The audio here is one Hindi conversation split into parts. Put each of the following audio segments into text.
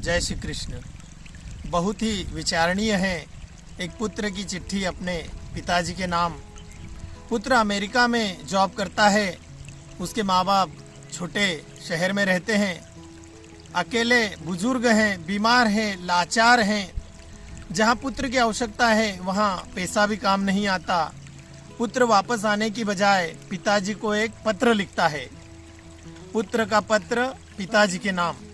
जय श्री कृष्ण। बहुत ही विचारणीय है एक पुत्र की चिट्ठी अपने पिताजी के नाम। पुत्र अमेरिका में जॉब करता है। उसके माँ बाप छोटे शहर में रहते हैं, अकेले बुजुर्ग हैं, बीमार हैं, लाचार हैं। जहाँ पुत्र की आवश्यकता है वहाँ पैसा भी काम नहीं आता। पुत्र वापस आने की बजाय पिताजी को एक पत्र लिखता है। पुत्र का पत्र पिताजी के नाम।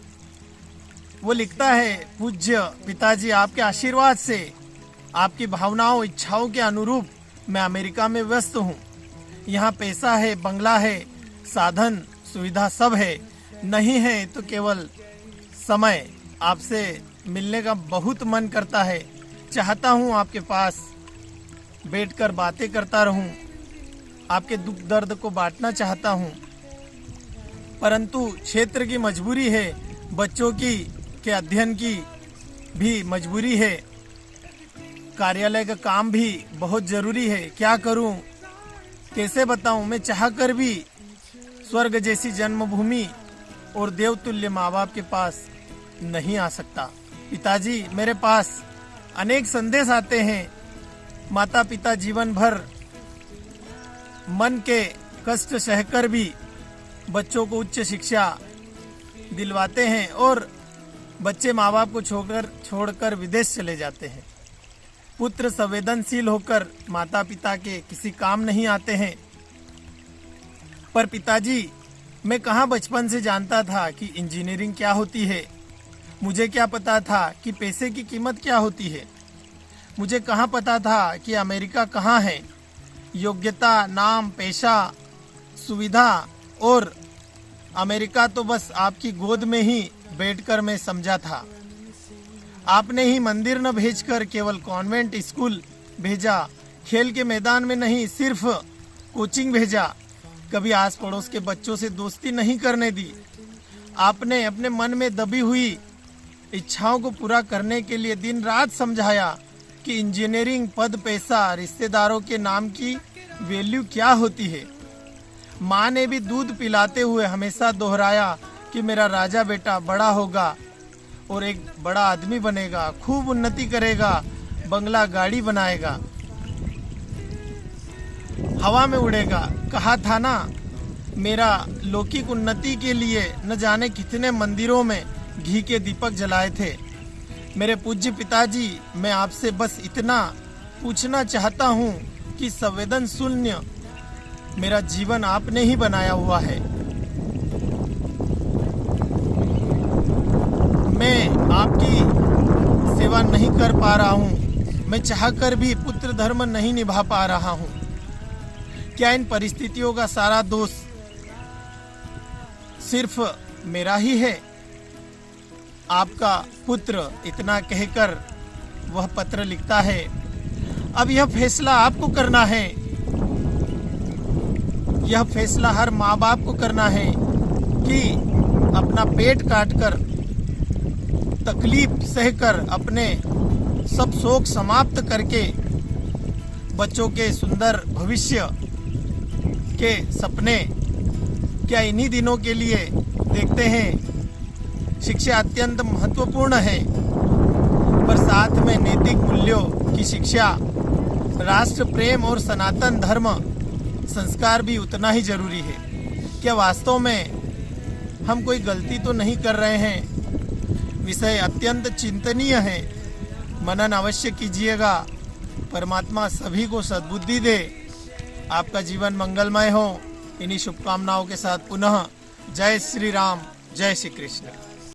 वो लिखता है, पूज्य पिताजी, आपके आशीर्वाद से, आपकी भावनाओं इच्छाओं के अनुरूप मैं अमेरिका में व्यस्त हूँ। यहाँ पैसा है, बंगला है, साधन सुविधा सब है। नहीं है तो केवल समय। आपसे मिलने का बहुत मन करता है। चाहता हूँ आपके पास बैठकर बातें करता रहूं। आपके दुख दर्द को बांटना चाहता हूं, परंतु क्षेत्र की मजबूरी है, बच्चों की के अध्ययन की भी मजबूरी है, कार्यालय का काम भी बहुत जरूरी है। क्या करूं, कैसे बताऊं? मैं चाहकर भी स्वर्ग जैसी जन्मभूमि और देवतुल्य माँ बाप के पास नहीं आ सकता। पिताजी, मेरे पास अनेक संदेश आते हैं। माता पिता जीवन भर मन के कष्ट सहकर भी बच्चों को उच्च शिक्षा दिलवाते हैं और बच्चे माँ बाप को छोड़कर विदेश चले जाते हैं। पुत्र संवेदनशील होकर माता पिता के किसी काम नहीं आते हैं। पर पिताजी, मैं कहाँ बचपन से जानता था कि इंजीनियरिंग क्या होती है। मुझे क्या पता था कि पैसे की कीमत क्या होती है। मुझे कहाँ पता था कि अमेरिका कहाँ है। योग्यता, नाम, पेशा, सुविधा और अमेरिका तो बस आपकी गोद में ही बैठकर मैं समझा था। आपने ही मंदिर न भेजकर केवल कॉन्वेंट स्कूल भेजा। खेल के मैदान में नहीं, सिर्फ कोचिंग भेजा। कभी आस पड़ोस के बच्चों से दोस्ती नहीं करने दी। आपने अपने मन में दबी हुई इच्छाओं को पूरा करने के लिए दिन रात समझाया कि इंजीनियरिंग, पद, पैसा, रिश्तेदारों के नाम की वैल्यू क्या होती है। माँ ने भी दूध पिलाते हुए हमेशा दोहराया कि मेरा राजा बेटा बड़ा होगा और एक बड़ा आदमी बनेगा, खूब उन्नति करेगा, बंगला गाड़ी बनाएगा, हवा में उड़ेगा। कहा था ना, मेरा लौकिक उन्नति के लिए न जाने कितने मंदिरों में घी के दीपक जलाए थे। मेरे पूज्य पिताजी, मैं आपसे बस इतना पूछना चाहता हूँ कि संवेदन शून्य मेरा जीवन आपने ही बनाया हुआ है। मैं आपकी सेवा नहीं कर पा रहा हूँ। मैं चाहकर भी पुत्र धर्म नहीं निभा पा रहा हूँ। क्या इन परिस्थितियों का सारा दोष सिर्फ मेरा ही है? आपका पुत्र इतना कहकर वह पत्र लिखता है। अब यह फैसला आपको करना है। यह फैसला हर माँ बाप को करना है कि अपना पेट काटकर, तकलीफ सहकर, अपने सब शौक समाप्त करके बच्चों के सुंदर भविष्य के सपने क्या इन्हीं दिनों के लिए देखते हैं। शिक्षा अत्यंत महत्वपूर्ण है, पर साथ में नैतिक मूल्यों की शिक्षा, राष्ट्र प्रेम और सनातन धर्म संस्कार भी उतना ही जरूरी है। क्या वास्तव में हम कोई गलती तो नहीं कर रहे हैं? विषय अत्यंत चिंतनीय है। मनन अवश्य कीजिएगा। परमात्मा सभी को सद्बुद्धि दे। आपका जीवन मंगलमय हो। इन्हीं शुभकामनाओं के साथ पुनः जय श्री राम, जय श्री कृष्ण।